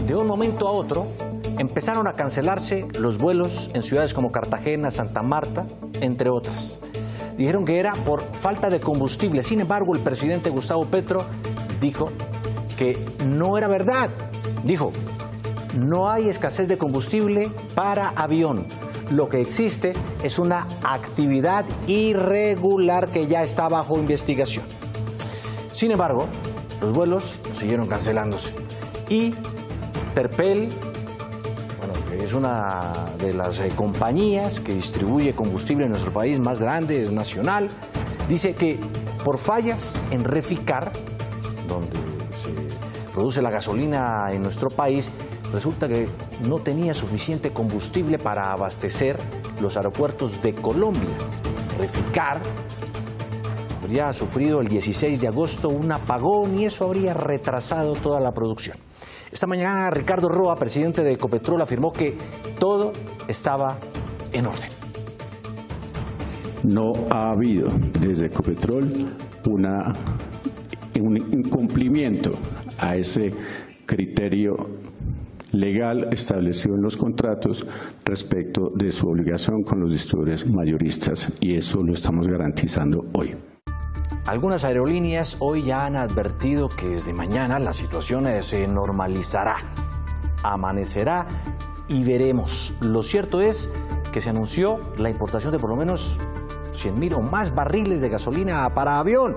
de un momento a otro, empezaron a cancelarse los vuelos en ciudades como Cartagena, Santa Marta, entre otras. Dijeron que era por falta de combustible. Sin embargo, el presidente Gustavo Petro dijo que no era verdad. Dijo, no hay escasez de combustible para avión. Lo que existe es una actividad irregular que ya está bajo investigación. Sin embargo, los vuelos siguieron cancelándose. Y Terpel, que es una de las compañías que distribuye combustible en nuestro país más grande, es nacional, dice que por fallas en Reficar, donde se produce la gasolina en nuestro país, resulta que no tenía suficiente combustible para abastecer los aeropuertos de Colombia. Reficar habría sufrido el 16 de agosto un apagón y eso habría retrasado toda la producción. Esta mañana Ricardo Roa, presidente de Ecopetrol, afirmó que todo estaba en orden. No ha habido desde Ecopetrol un incumplimiento a ese criterio legal establecido en los contratos respecto de su obligación con los distribuidores mayoristas, y eso lo estamos garantizando hoy. Algunas aerolíneas hoy ya han advertido que desde mañana la situación se normalizará, amanecerá y veremos. Lo cierto es que se anunció la importación de por lo menos 100.000 o más barriles de gasolina para avión.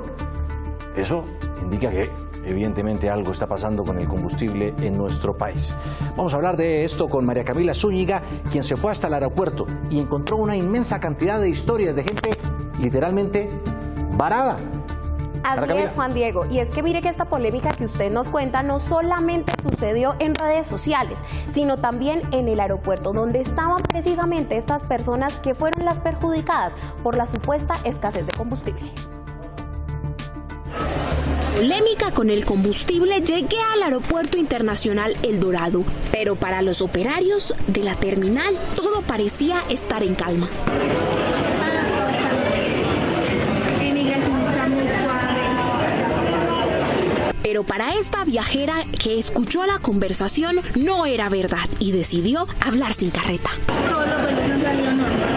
Eso indica que evidentemente algo está pasando con el combustible en nuestro país. Vamos a hablar de esto con María Camila Zúñiga, quien se fue hasta el aeropuerto y encontró una inmensa cantidad de historias de gente literalmente varada. Así es, Juan Diego, y es que mire que esta polémica que usted nos cuenta no solamente sucedió en redes sociales, sino también en el aeropuerto, donde estaban precisamente estas personas que fueron las perjudicadas por la supuesta escasez de combustible. Polémica con el combustible, llegué al Aeropuerto Internacional El Dorado, pero para los operarios de la terminal todo parecía estar en calma. Pero para esta viajera que escuchó la conversación no era verdad y decidió hablar sin carreta. Todos los vuelos han salido normales.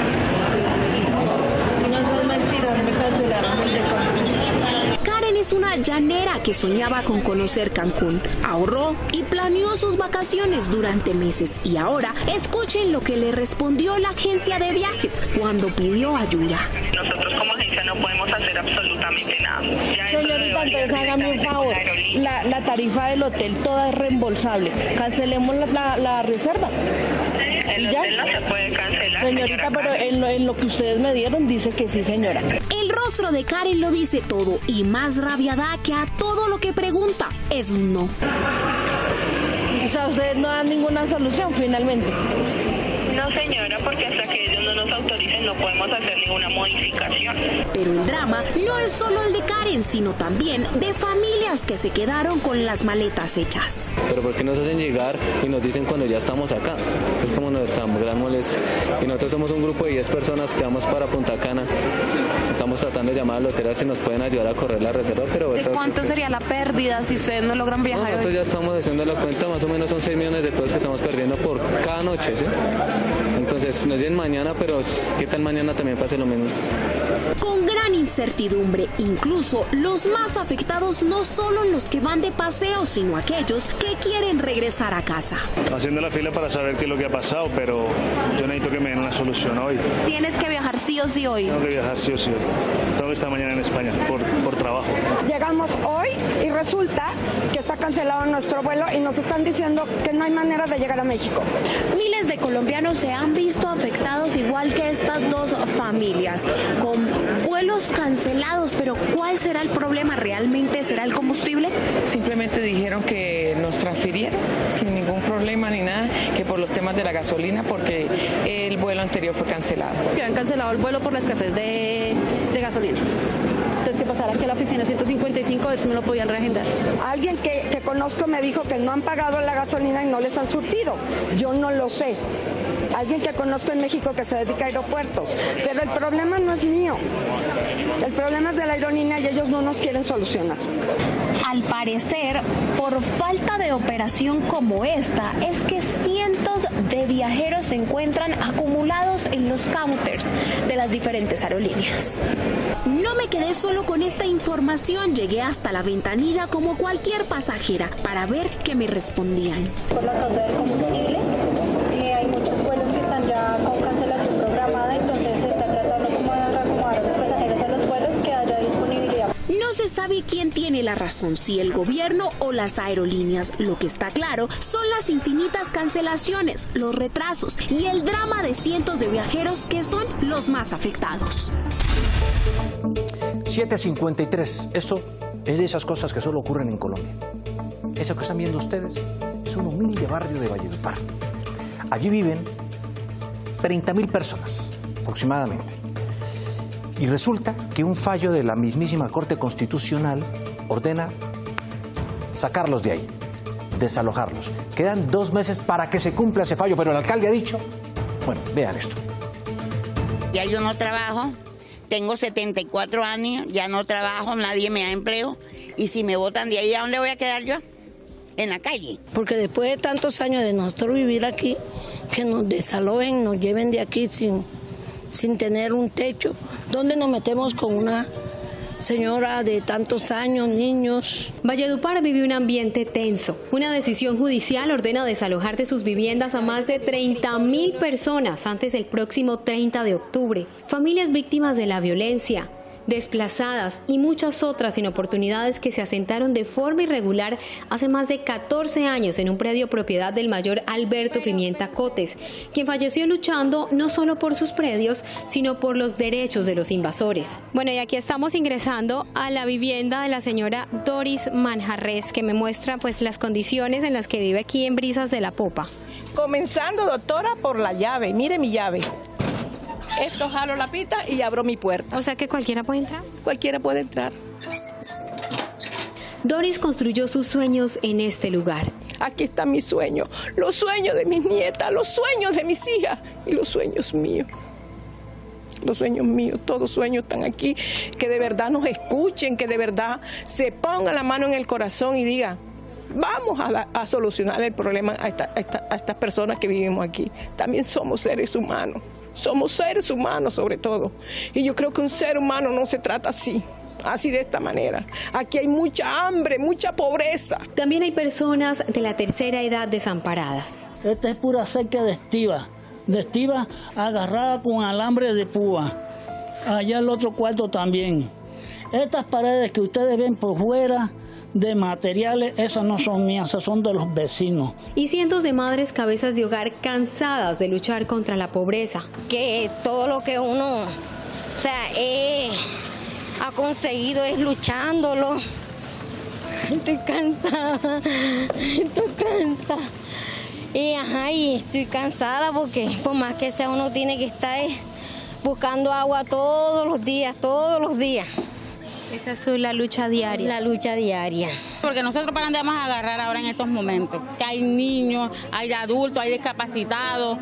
No son mentiras, me cancelaron el de Cancún. Karen es una llanera que soñaba con conocer Cancún, ahorró y planeó sus vacaciones durante meses. Y ahora escuchen lo que le respondió la agencia de viajes cuando pidió ayuda. Nosotros como agencia no podemos hacer absolutamente nada. Señorita, entonces hágame un favor. La tarifa del hotel toda es reembolsable. Cancelemos la reserva. El hotel no se puede cancelar. Señorita, pero en lo que ustedes me dieron dice que sí, señora. El rostro de Karen lo dice todo y más rabia da que a todo lo que pregunta es un no. O sea, ustedes no dan ninguna solución finalmente. No, señora, porque hasta que ellos no nos autoricen no podemos hacer ninguna modificación. Pero el drama no es solo el de Karen, sino también de familias que se quedaron con las maletas hechas. Pero ¿por qué nos hacen llegar y nos dicen cuando ya estamos acá? Es como nuestra gran molestia. Y nosotros somos un grupo de 10 personas que vamos para Punta Cana. Estamos tratando de llamar al hotel a ver si nos pueden ayudar a correr la reserva. Pero ¿de cuánto sería la pérdida si ustedes no logran viajar? No, nosotros ya estamos haciendo la cuenta, más o menos son 6 millones de pesos que estamos perdiendo por cada noche, ¿sí? Entonces nos dicen mañana, pero ¿qué tal mañana también pase lo mismo? Con gran incertidumbre, incluso los más afectados no solo los que van de paseo, sino aquellos que quieren regresar a casa. Haciendo la fila para saber qué es lo que ha pasado, pero yo necesito que me den una solución hoy. Tienes que viajar sí o sí hoy. Tengo que viajar sí o sí. Tengo que estar mañana en España por trabajo. Llegamos hoy y resulta que está cancelado nuestro vuelo y nos están diciendo que no hay manera de llegar a México. Miles de colombianos se han visto afectados igual que estas dos familias, con vuelos cancelados, pero ¿cuál será el problema? ¿Realmente será el combustible? Simplemente dijeron que nos transfirieron sin ningún problema ni nada, que por los temas de la gasolina, porque el vuelo anterior fue cancelado. Que han cancelado el vuelo por la escasez de gasolina. Entonces, ¿qué pasará? Que la oficina 155, a ver si me lo podían reagendar. Alguien que conozco me dijo que no han pagado la gasolina y no les han surtido. Yo no lo sé. alguien que conozco en México que se dedica a aeropuertos, pero el problema no es mío, el problema es de la aerolínea y ellos no nos quieren solucionar. Al parecer, por falta de operación como esta, es que cientos de viajeros se encuentran acumulados en los counters de las diferentes aerolíneas. No me quedé solo con esta información, llegué hasta la ventanilla como cualquier pasajera para ver qué me respondían. Por la causa del combustible, hay muchos vuelos que están ya con cancelación programada, entonces se está tratando como de reacomodar a los pasajeros en los vuelos que haya disponibilidad. No se sabe quién tiene la razón, si el gobierno o las aerolíneas. Lo que está claro son las infinitas cancelaciones, los retrasos y el drama de cientos de viajeros que son los más afectados. 7:53. Esto es de esas cosas que solo ocurren en Colombia. Eso que están viendo ustedes es un humilde barrio de Valledupar. Allí viven 30.000 personas, aproximadamente. Y resulta que un fallo de la mismísima Corte Constitucional ordena sacarlos de ahí, desalojarlos. Quedan 2 meses para que se cumpla ese fallo, pero el alcalde ha dicho... Bueno, vean esto. Ya yo no trabajo, tengo 74 años, ya no trabajo, nadie me da empleo. Y si me botan de ahí, ¿a dónde voy a quedar yo? En la calle. Porque después de tantos años de nosotros vivir aquí, que nos desalojen, nos lleven de aquí sin tener un techo. ¿Dónde nos metemos con una señora de tantos años, niños? Valledupar vive un ambiente tenso. Una decisión judicial ordena desalojar de sus viviendas a más de 30.000 personas antes del próximo 30 de octubre. Familias víctimas de la violencia, desplazadas y muchas otras sin oportunidades que se asentaron de forma irregular hace más de 14 años en un predio propiedad del mayor Alberto Pimienta Cotes, quien falleció luchando no solo por sus predios, sino por los derechos de los invasores. Bueno, y aquí estamos ingresando a la vivienda de la señora Doris Manjarres, que me muestra pues las condiciones en las que vive aquí en Brisas de la Popa. Comenzando, doctora, por la llave. Mire mi llave. Esto jalo la pita y abro mi puerta. O sea que cualquiera puede entrar. Cualquiera puede entrar. Doris construyó sus sueños en este lugar. Aquí está mi sueño, los sueños de mis nietas, los sueños de mis hijas y los sueños míos. Los sueños míos, todos sueños están aquí, que de verdad nos escuchen, que de verdad se pongan la mano en el corazón y digan, vamos a solucionar el problema a estas personas que vivimos aquí. También somos seres humanos. Somos seres humanos sobre todo. Y yo creo que un ser humano no se trata así de esta manera. Aquí hay mucha hambre, mucha pobreza. También hay personas de la tercera edad desamparadas. Esta es pura cerca de estiva agarrada con alambre de púa. Allá el otro cuarto también. Estas paredes que ustedes ven por fuera de materiales, esas no son mías, esas son de los vecinos. Y cientos de madres cabezas de hogar cansadas de luchar contra la pobreza. Que todo lo que uno, ha conseguido es luchándolo. Estoy cansada. Y estoy cansada porque por más que sea uno tiene que estar buscando agua todos los días. Esa es la lucha diaria. La lucha diaria. Porque nosotros para dónde vamos a agarrar ahora en estos momentos, que hay niños, hay adultos, hay discapacitados,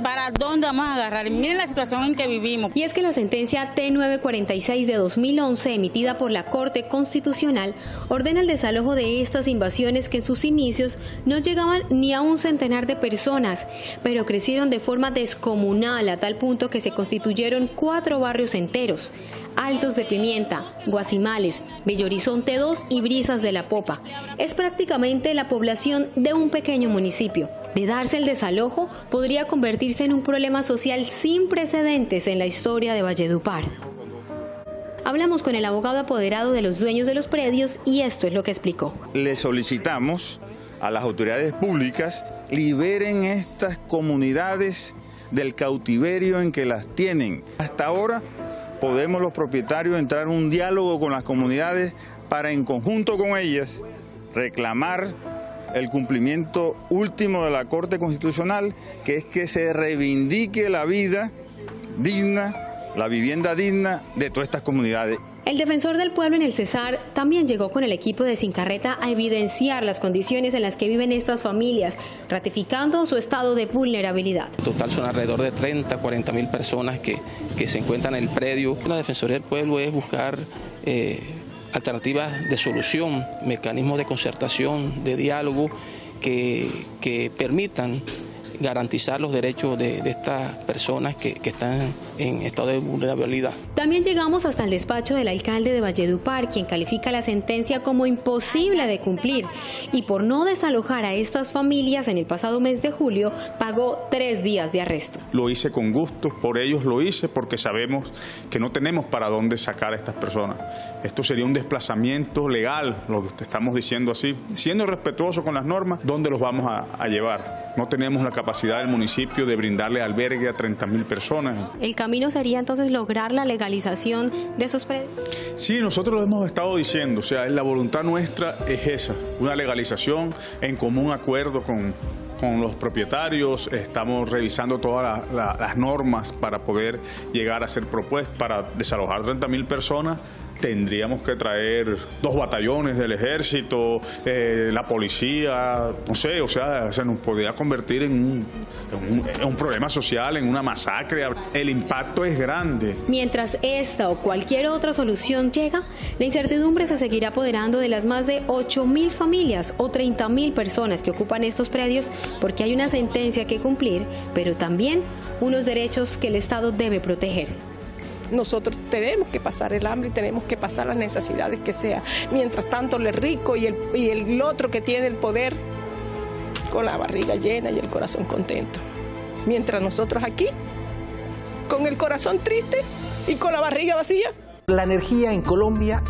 ¿para dónde vamos a agarrar? Miren la situación en que vivimos. Y es que la sentencia T946 de 2011, emitida por la Corte Constitucional, ordena el desalojo de estas invasiones que en sus inicios no llegaban ni a un centenar de personas, pero crecieron de forma descomunal a tal punto que se constituyeron 4 barrios enteros: Altos de Pimienta, Guasimales, Bello Horizonte 2 y Brisas de la Popa. Es prácticamente la población de un pequeño municipio. De darse el desalojo, podría convertirse en un problema social sin precedentes en la historia de Valledupar. Hablamos con el abogado apoderado de los dueños de los predios y esto es lo que explicó. Le solicitamos a las autoridades públicas liberen estas comunidades del cautiverio en que las tienen. Hasta ahora podemos los propietarios entrar en un diálogo con las comunidades para en conjunto con ellas reclamar el cumplimiento último de la Corte Constitucional, que es que se reivindique la vida digna, la vivienda digna de todas estas comunidades. El defensor del pueblo en el Cesar también llegó con el equipo de Sincarreta a evidenciar las condiciones en las que viven estas familias, ratificando su estado de vulnerabilidad. En total son alrededor de 30, 40 mil personas que se encuentran en el predio. La Defensoría del Pueblo es buscar alternativas de solución, mecanismos de concertación, de diálogo que permitan garantizar los derechos de estas personas que están en estado de vulnerabilidad. También llegamos hasta el despacho del alcalde de Valledupar, quien califica la sentencia como imposible de cumplir y por no desalojar a estas familias en el pasado mes de julio pagó 3 días de arresto. Lo hice con gusto, por ellos lo hice, porque sabemos que no tenemos para dónde sacar a estas personas. Esto sería un desplazamiento legal, lo estamos diciendo así, siendo respetuoso con las normas, ¿dónde los vamos a llevar? No tenemos la capacidad del municipio de brindarle albergue a 30.000 personas. ¿El camino sería entonces lograr la legalización de esos predios? Sí, nosotros lo hemos estado diciendo, o sea, la voluntad nuestra es esa, una legalización en común acuerdo con los propietarios. Estamos revisando todas las normas para poder llegar a hacer propuestas. Para desalojar 30.000 personas tendríamos que traer 2 batallones del ejército, la policía, no sé, o sea, se nos podría convertir en un problema social, en una masacre. El impacto es grande. Mientras esta o cualquier otra solución llega, la incertidumbre se seguirá apoderando de las más de 8.000 familias o 30.000 personas que ocupan estos predios, porque hay una sentencia que cumplir, pero también unos derechos que el Estado debe proteger. Nosotros tenemos que pasar el hambre y tenemos que pasar las necesidades que sea. Mientras tanto, el rico y el otro que tiene el poder con la barriga llena y el corazón contento. Mientras nosotros aquí, con el corazón triste y con la barriga vacía. La energía en Colombia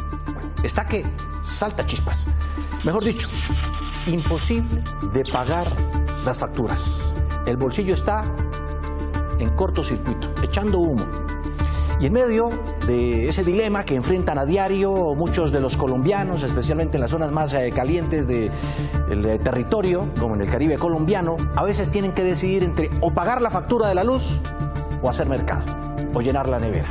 está que salta chispas. Mejor dicho, imposible de pagar las facturas. El bolsillo está en cortocircuito, echando humo. Y en medio de ese dilema que enfrentan a diario muchos de los colombianos, especialmente en las zonas más calientes del territorio, como en el Caribe colombiano, a veces tienen que decidir entre o pagar la factura de la luz o hacer mercado, o llenar la nevera.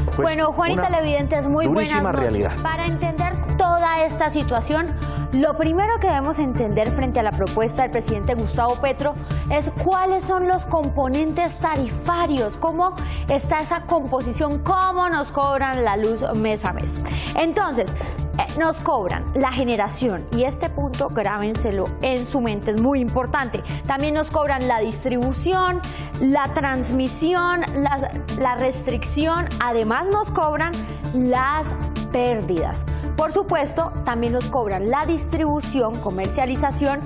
Pues bueno, Juan y televidentes, muy buenas noches. Realidad. Para entender toda esta situación, lo primero que debemos entender frente a la propuesta del presidente Gustavo Petro es cuáles son los componentes tarifarios, cómo está esa composición, cómo nos cobran la luz mes a mes. Entonces, nos cobran la generación, y este punto grábenselo en su mente, es muy importante. También nos cobran la distribución, la transmisión, la restricción, además nos cobran las pérdidas. Por supuesto, también nos cobran la distribución, comercialización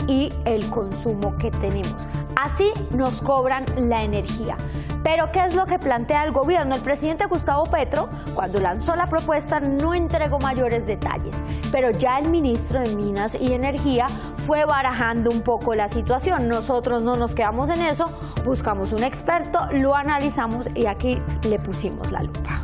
y el consumo que tenemos. Así nos cobran la energía. Pero ¿qué es lo que plantea el gobierno? El presidente Gustavo Petro, cuando lanzó la propuesta, no entregó mayores detalles, pero ya el ministro de Minas y Energía fue barajando un poco la situación. Nosotros no nos quedamos en eso, buscamos un experto, lo analizamos y aquí le pusimos la lupa.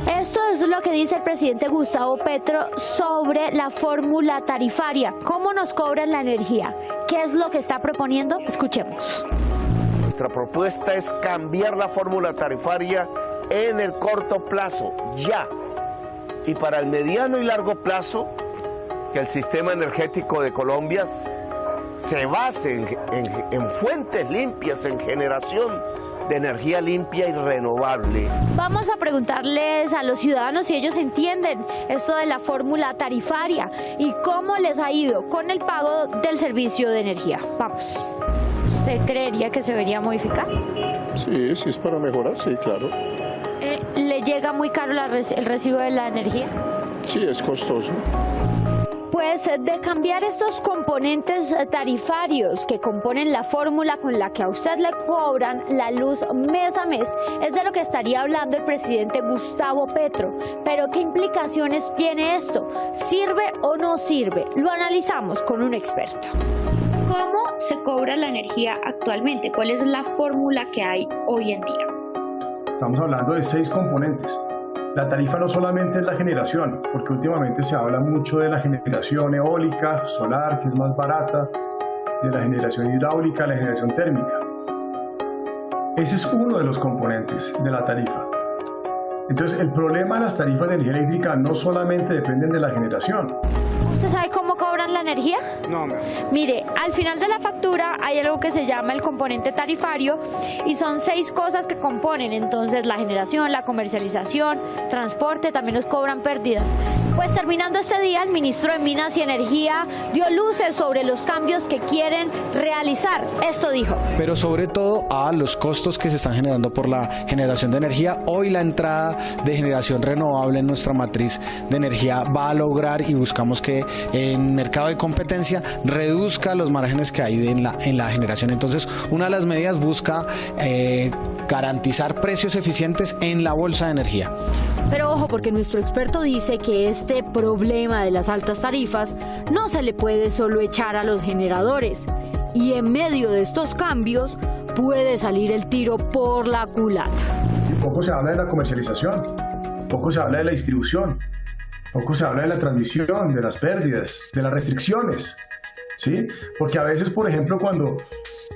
Esto es lo que dice el presidente Gustavo Petro sobre la fórmula tarifaria. ¿Cómo nos cobran la energía? ¿Qué es lo que está proponiendo? Escuchemos. Nuestra propuesta es cambiar la fórmula tarifaria en el corto plazo, ya. Y para el mediano y largo plazo, que el sistema energético de Colombia se base en fuentes limpias, en generación de energía limpia y renovable. Vamos a preguntarles a los ciudadanos si ellos entienden esto de la fórmula tarifaria y cómo les ha ido con el pago del servicio de energía. Vamos. ¿Usted creería que se debería modificar? Sí, sí es para mejorar, sí, claro. ¿Le llega muy caro el recibo de la energía? Sí, es costoso. Pues de cambiar estos componentes tarifarios que componen la fórmula con la que a usted le cobran la luz mes a mes, es de lo que estaría hablando el presidente Gustavo Petro. Pero ¿qué implicaciones tiene esto? ¿Sirve o no sirve? Lo analizamos con un experto. ¿Cómo se cobra la energía actualmente? ¿Cuál es la fórmula que hay hoy en día? Estamos hablando de 6 componentes. La tarifa no solamente es la generación, porque últimamente se habla mucho de la generación eólica, solar, que es más barata, de la generación hidráulica, la generación térmica. Ese es uno de los componentes de la tarifa. Entonces, el problema de las tarifas de energía eléctrica no solamente dependen de la generación. ¿Usted sabe cómo cobran la energía? No, Mire, al final de la factura hay algo que se llama el componente tarifario y son 6 cosas que componen. Entonces, la generación, la comercialización, transporte, también nos cobran pérdidas. Pues terminando este día, el ministro de Minas y Energía dio luces sobre los cambios que quieren realizar. Esto dijo. Pero sobre todo a los costos que se están generando por la generación de energía. Hoy la entrada de generación renovable en nuestra matriz de energía va a lograr, y buscamos que en mercado de competencia reduzca los márgenes que hay en la generación. Entonces, una de las medidas busca garantizar precios eficientes en la bolsa de energía. Pero ojo, porque nuestro experto dice que este problema de las altas tarifas no se le puede solo echar a los generadores. Y en medio de estos cambios puede salir el tiro por la culata. Poco se habla de la comercialización, poco se habla de la distribución, poco se habla de la transmisión, de las pérdidas, de las restricciones, ¿sí? Porque a veces, por ejemplo, cuando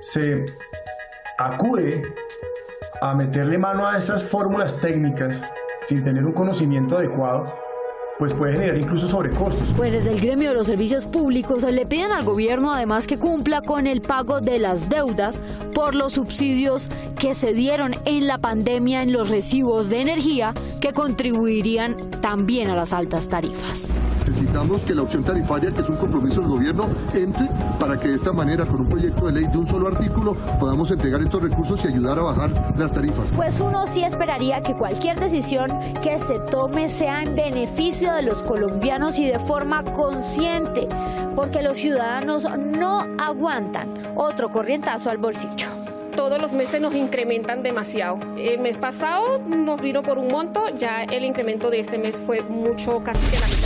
se acude a meterle mano a esas fórmulas técnicas sin tener un conocimiento adecuado, pues puede generar incluso sobrecostos. Pues desde el gremio de los servicios públicos le piden al gobierno además que cumpla con el pago de las deudas por los subsidios que se dieron en la pandemia en los recibos de energía, que contribuirían también a las altas tarifas. Necesitamos que la opción tarifaria, que es un compromiso del gobierno, entre para que de esta manera, con un proyecto de ley de un solo artículo, podamos entregar estos recursos y ayudar a bajar las tarifas. Pues uno sí esperaría que cualquier decisión que se tome sea en beneficio de los colombianos y de forma consciente, porque los ciudadanos no aguantan otro corrientazo al bolsillo. Todos los meses nos incrementan demasiado. El mes pasado nos vino por un monto, ya el incremento de este mes fue mucho, casi que la mitad.